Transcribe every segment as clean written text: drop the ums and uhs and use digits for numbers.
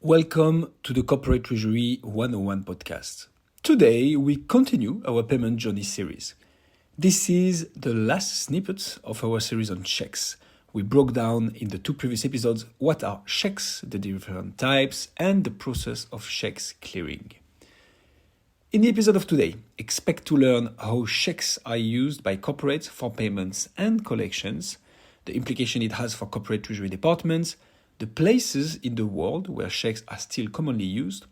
Welcome to the Corporate Treasury 101 podcast. Today, we continue our payment journey series. This is the last snippet of our series on cheques. We broke down in the two previous episodes what are cheques, the different types, and the process of cheques clearing. In the episode of today, expect to learn how cheques are used by corporates for payments and collections, the implication it has for corporate treasury departments, the places in the world where cheques are still commonly used,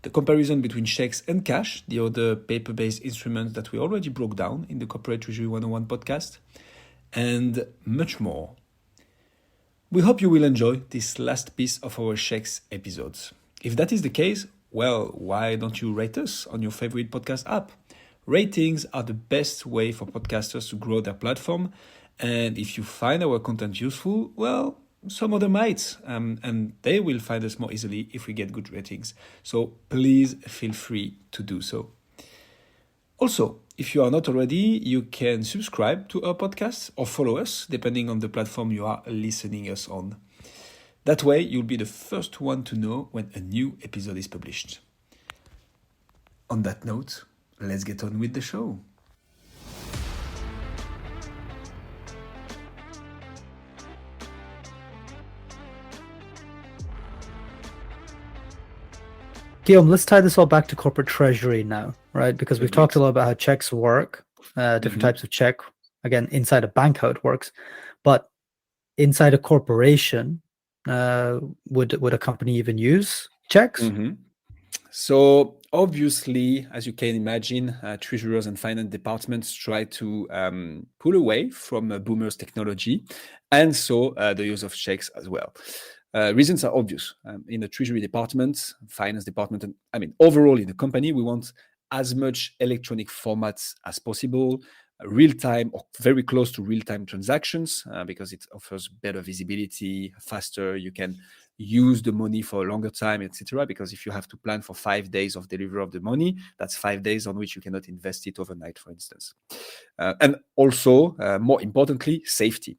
the comparison between cheques and cash, the other paper-based instruments that we already broke down in the Corporate Treasury 101 podcast, and much more. We hope you will enjoy this last piece of our cheques episodes. If that is the case, well, why don't you rate us on your favorite podcast app? Ratings are the best way for podcasters to grow their platform, and if you find our content useful, well, some other might, and they will find us more easily if we get good ratings. So please feel free to do so. Also, if you are not already, you can subscribe to our podcast or follow us, depending on the platform you are listening us on. That way, you'll be the first one to know when a new episode is published. On that note, let's get on with the show. Guillaume, let's tie this all back to corporate treasury now, right? Because we've talked a lot about how checks work, different types of check, again, inside a bank, how it works. But inside a corporation, would a company even use checks? So obviously, as you can imagine, treasurers and finance departments try to pull away from boomers technology, and so the use of checks as well. Reasons are obvious. In the treasury department, finance department, and overall in the company, we want as much electronic formats as possible, real-time or very close to real-time transactions, because it offers better visibility, faster. You can use the money for a longer time, etc. Because if you have to plan for 5 days of delivery of the money, that's 5 days on which you cannot invest it overnight, for instance. And also, more importantly, safety.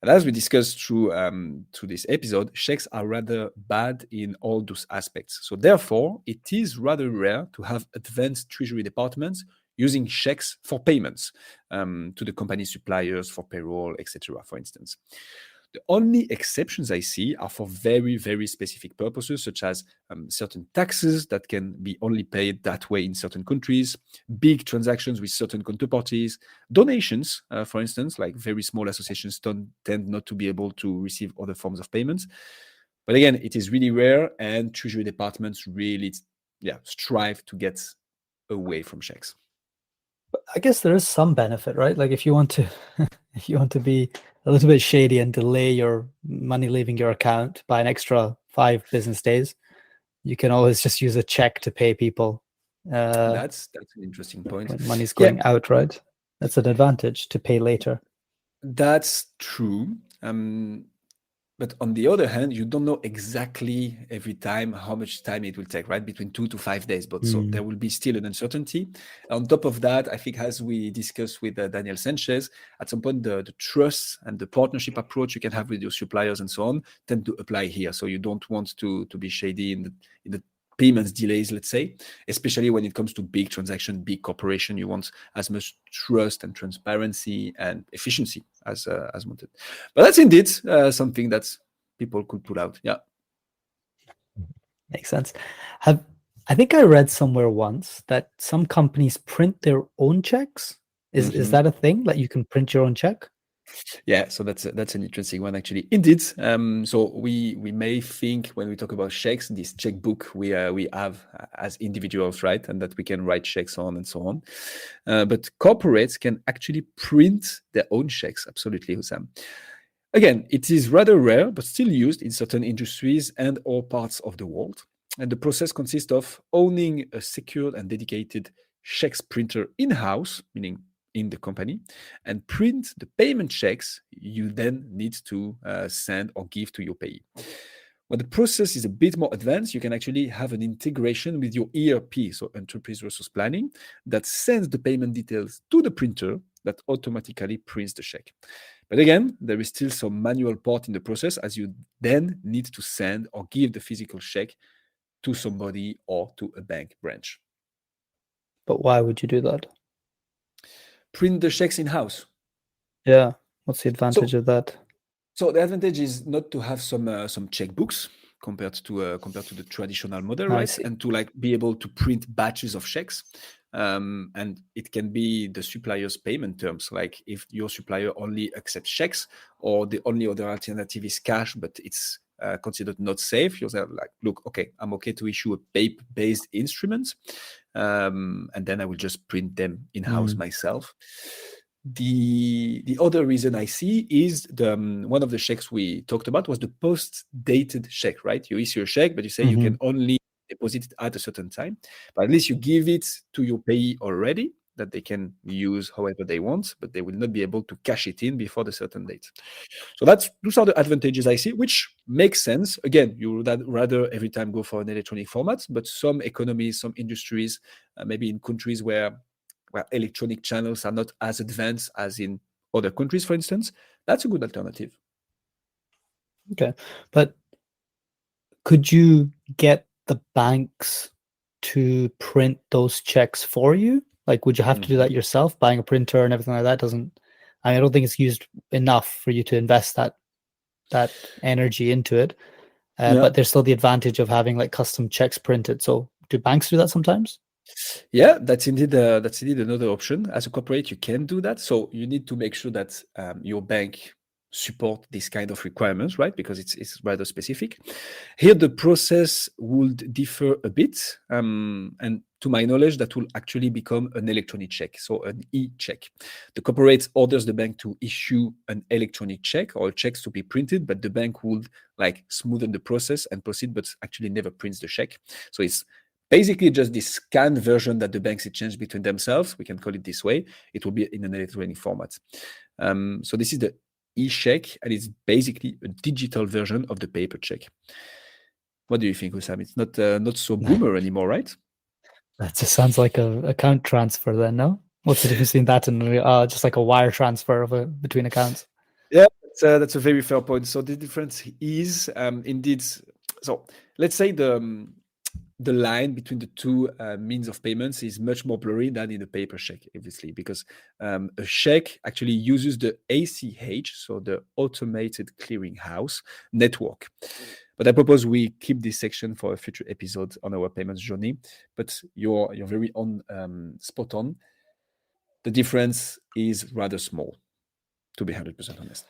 And as we discussed through this episode, checks are rather bad in all those aspects. So therefore, it is rather rare to have advanced treasury departments using checks for payments to the company suppliers for payroll, etc., for instance. The only exceptions I see are for very, very specific purposes, such as certain taxes that can be only paid that way in certain countries, big transactions with certain counterparties, donations, for instance, like very small associations tend not to be able to receive other forms of payments. But again, it is really rare, and treasury departments really strive to get away from checks. I guess there is some benefit, right? Like if you want to be a little bit shady and delay your money leaving your account by an extra 5 business days, you can always just use a check to pay people. That's an interesting point. When money's going out, right? That's an advantage to pay later. That's true. But on the other hand, you don't know exactly every time how much time it will take, right? Between 2 to 5 days. But so there will be still an uncertainty. On top of that, I think as we discussed with Daniel Sanchez, at some point, the trust and the partnership approach you can have with your suppliers and so on tend to apply here. So you don't want to be shady in the payments delays, let's say, especially when it comes to big transaction, big corporation. You want as much trust and transparency and efficiency as wanted. But that's indeed something that people could pull out. Yeah, makes sense. I think I read somewhere once that some companies print their own checks. Is that a thing? Like you can print your own check? Yeah, so that's an interesting one, actually. Indeed. So we may think when we talk about checks, this checkbook we have as individuals, right, and that we can write checks on and so on. But corporates can actually print their own checks. Absolutely, Hussam. Again, it is rather rare, but still used in certain industries and all parts of the world. And the process consists of owning a secured and dedicated checks printer in-house, meaning in the company, and print the payment checks you then need to send or give to your payee. When the process is a bit more advanced, you can actually have an integration with your ERP, so Enterprise Resource Planning, that sends the payment details to the printer that automatically prints the check. But again, there is still some manual part in the process as you then need to send or give the physical check to somebody or to a bank branch. But why would you do that? Print the checks in-house. Yeah. What's the advantage of that? So the advantage is not to have some checkbooks compared to the traditional model, I right? see. And to like be able to print batches of checks. And it can be the supplier's payment terms, like if your supplier only accepts checks, or the only other alternative is cash, but it's considered not safe. You're like, look, okay, I'm okay to issue a paper-based instrument, and then I will just print them in-house myself. The other reason I see is the one of the checks we talked about was the post-dated check, right? You issue a check, but you say you can only deposit it at a certain time, but at least you give it to your payee already that they can use however they want, but they will not be able to cash it in before the certain date. So those are the advantages I see, which makes sense. Again, you would rather every time go for an electronic format, but some economies, some industries, maybe in countries where electronic channels are not as advanced as in other countries, for instance, that's a good alternative. Okay. But could you get the banks to print those checks for you? Like, would you have to do that yourself? Buying a printer and everything like that I don't think it's used enough for you to invest that energy into it. But there's still the advantage of having like custom checks printed. So do banks do that sometimes? Yeah, that's indeed another option. As a corporate, you can do that. So you need to make sure that your bank support this kind of requirements, right? Because it's rather specific. Here, the process would differ a bit, and to my knowledge, that will actually become an electronic check, so an e-check. The corporate orders the bank to issue an electronic check or checks to be printed, but the bank would like smoothen the process and proceed, but actually never prints the check. So it's basically just this scanned version that the banks exchange between themselves. We can call it this way. It will be in an electronic format. So this is the e-check, and it's basically a digital version of the paper check. What do you think, Hussam? It's not so boomer anymore, right? That just sounds like a account transfer then, no? What's the difference between that and just like a wire transfer between accounts? Yeah, that's a very fair point. So the difference is indeed. So let's say the line between the two means of payments is much more blurry than in a paper check, obviously, because a check actually uses the ACH, so the Automated Clearinghouse network. But I propose we keep this section for a future episode on our payments journey. But you're very spot on. The difference is rather small, to be 100% honest.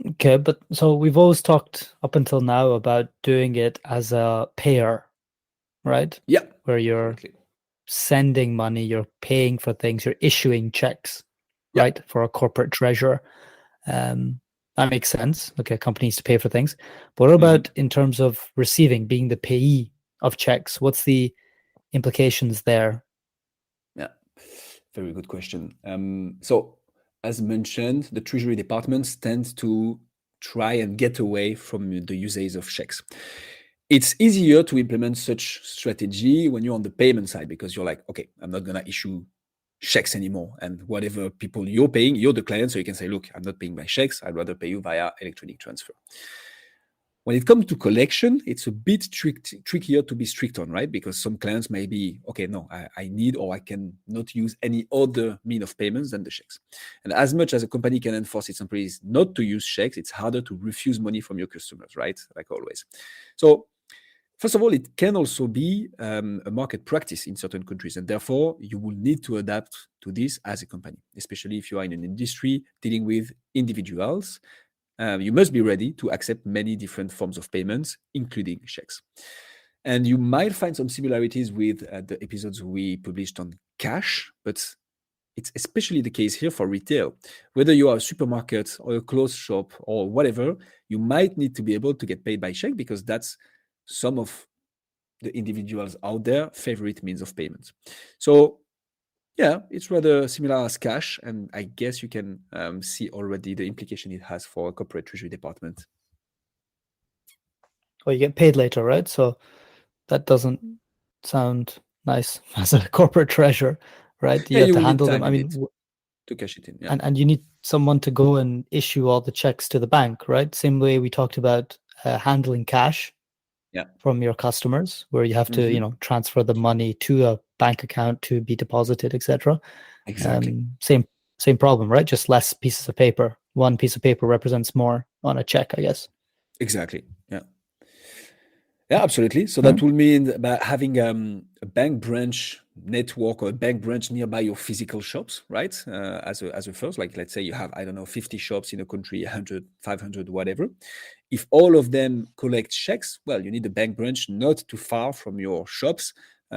Okay, but so we've always talked up until now about doing it as a payer, right? Yeah. Where you're Exactly. sending money, you're paying for things, you're issuing checks, right? For a corporate treasurer. That makes sense. Okay, companies to pay for things. But what about in terms of receiving, being the payee of checks? What's the implications there? Yeah, very good question. So, as mentioned, the Treasury departments tend to try and get away from the usage of checks. It's easier to implement such strategy when you're on the payment side because you're like, okay, I'm not gonna issue checks anymore, and whatever people you're paying, you're the client, so you can say, look, I'm not paying by checks. I'd rather pay you via electronic transfer. When it comes to collection, it's a bit trickier to be strict on, right? Because some clients may be, okay, no, I need or I can not use any other mean of payments than the checks. And as much as a company can enforce its employees not to use checks, it's harder to refuse money from your customers, right? Like always. So first of all, it can also be a market practice in certain countries, and therefore you will need to adapt to this as a company, especially if you are in an industry dealing with individuals. You must be ready to accept many different forms of payments, including checks. And you might find some similarities with the episodes we published on cash, but it's especially the case here for retail. Whether you are a supermarket or a clothes shop or whatever, you might need to be able to get paid by check because that's some of the individuals out there favorite means of payment. So yeah, it's rather similar as cash, and I guess you can see already the implication it has for a corporate treasury department. Well, you get paid later, right? So that doesn't sound nice as a corporate treasurer, right? You Yeah, have you to will need handle them. time I mean, indeed. to cash it in. Yeah. And you need someone to go and issue all the checks to the bank, right? Same way we talked about handling cash from your customers, where you have to transfer the money to a bank account to be deposited, etc. Exactly. Same problem, right? Just less pieces of paper. One piece of paper represents more on a check, I guess. Exactly. Yeah. Yeah, absolutely. So that will mean about having a bank branch network or a bank branch nearby your physical shops, right? As a first, like let's say you have, I don't know, 50 shops in a country, 100, 500, whatever. If all of them collect checks, well, you need a bank branch not too far from your shops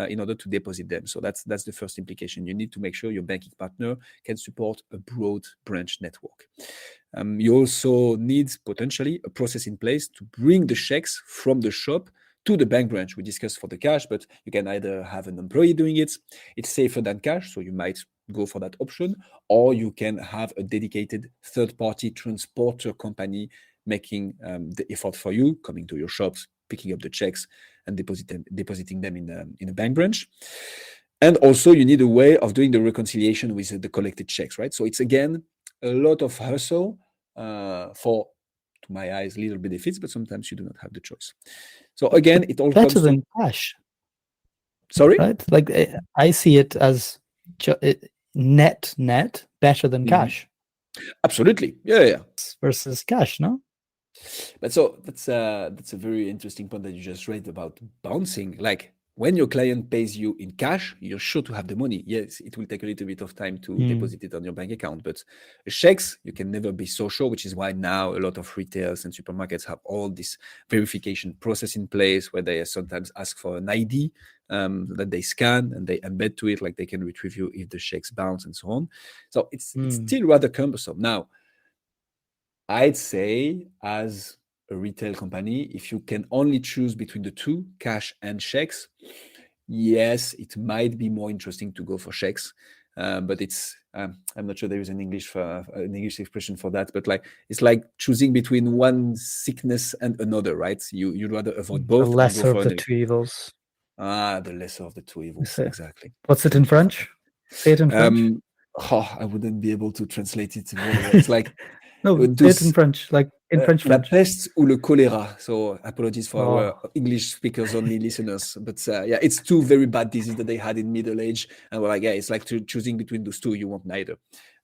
in order to deposit them. So that's the first implication. You need to make sure your banking partner can support a broad branch network. You also need potentially a process in place to bring the checks from the shop to the bank branch. We discussed for the cash, but you can either have an employee doing it. It's safer than cash, so you might go for that option, or you can have a dedicated third-party transporter company making the effort for you, coming to your shops, picking up the checks, and depositing them in a bank branch. And also, you need a way of doing the reconciliation with the collected checks, right? So it's again a lot of hustle for, to my eyes, little benefits, but sometimes you do not have the choice. So again, it all better comes than to cash. Sorry, right? Like I see it as net better than cash. Absolutely, yeah. Versus cash, no? But so that's a very interesting point that you just raised about bouncing. Like when your client pays you in cash, you're sure to have the money. Yes, it will take a little bit of time to deposit it on your bank account, but checks, you can never be so sure, which is why now a lot of retailers and supermarkets have all this verification process in place where they sometimes ask for an ID that they scan and they embed to it, like they can retrieve you if the checks bounce and so on. So it's still rather cumbersome. Now, I'd say as a retail company, if you can only choose between the two, cash and checks, yes, it might be more interesting to go for checks. But it's I'm not sure there is an English expression for that. But like it's like choosing between one sickness and another, right? You'd rather avoid both. The lesser of the two evils. The lesser of the two evils, exactly. What's it in French? Say it in French. I wouldn't be able to translate it. It's like no, say it in French, like in French. La peste ou le choléra. So apologies for our English speakers only listeners, but yeah, it's two very bad diseases that they had in middle age, and we're like, yeah, it's like choosing between those two. You want neither.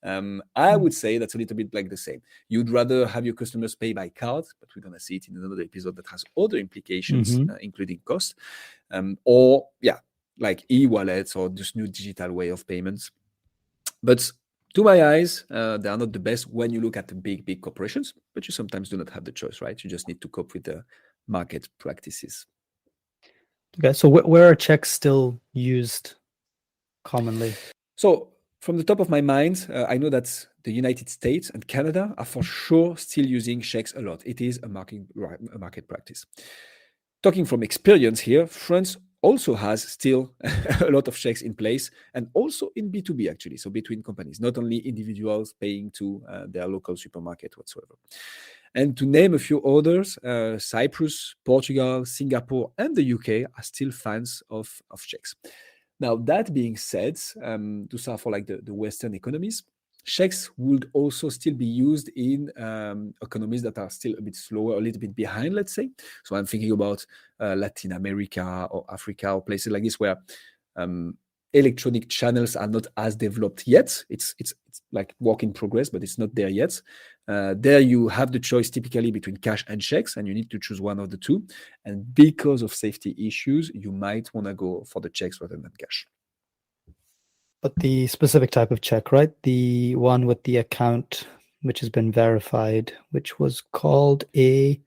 I would say that's a little bit like the same. You'd rather have your customers pay by card, but we're gonna see it in another episode that has other implications, including cost, or yeah, like e-wallets or this new digital way of payments. But to my eyes, they are not the best when you look at the big corporations, but you sometimes do not have the choice, right? You just need to cope with the market practices. Okay, so where are checks still used commonly? So from the top of my mind, I know that the United States and Canada are for sure still using checks a lot. It is a market practice. Talking from experience here, France also has still a lot of checks in place, and also in B2B actually, so between companies, not only individuals paying to their local supermarket whatsoever. And to name a few others, Cyprus, Portugal, Singapore, and the UK are still fans of checks. Now, that being said, those are for like the Western economies. Checks would also still be used in economies that are still a bit slower, a little bit behind, let's say. So I'm thinking about Latin America or Africa or places like this where electronic channels are not as developed yet. It's like work in progress, but it's not there yet. There you have the choice typically between cash and checks, and you need to choose one of the two. And because of safety issues, you might want to go for the checks rather than cash. But the specific type of check, right? The one with the account which has been verified, which was called a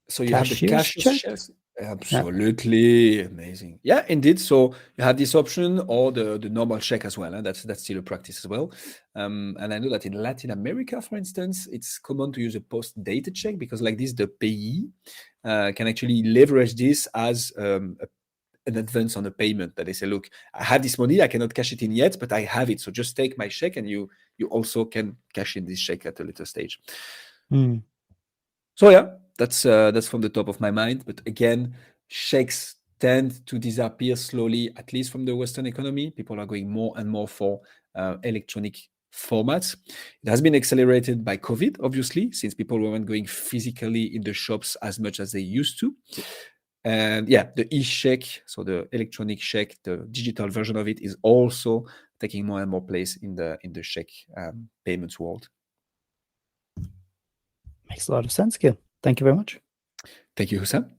so you have the cashier's check? Absolutely amazing. Yeah, indeed. So you have this option or the normal check as well. That's still a practice as well. And I know that in Latin America, for instance, it's common to use a post-dated check because like this, the payee can actually leverage this as an advance on a payment that they say, look, I have this money, I cannot cash it in yet, but I have it. So just take my check and you also can cash in this check at a later stage. So yeah, that's from the top of my mind. But again, checks tend to disappear slowly, at least from the Western economy. People are going more and more for electronic formats. It has been accelerated by COVID, obviously, since people weren't going physically in the shops as much as they used to. And yeah, the e-cheque, so the electronic cheque, the digital version of it, is also taking more and more place in the cheque payments world. Makes a lot of sense, Gil. Thank you very much. Thank you, Hussam.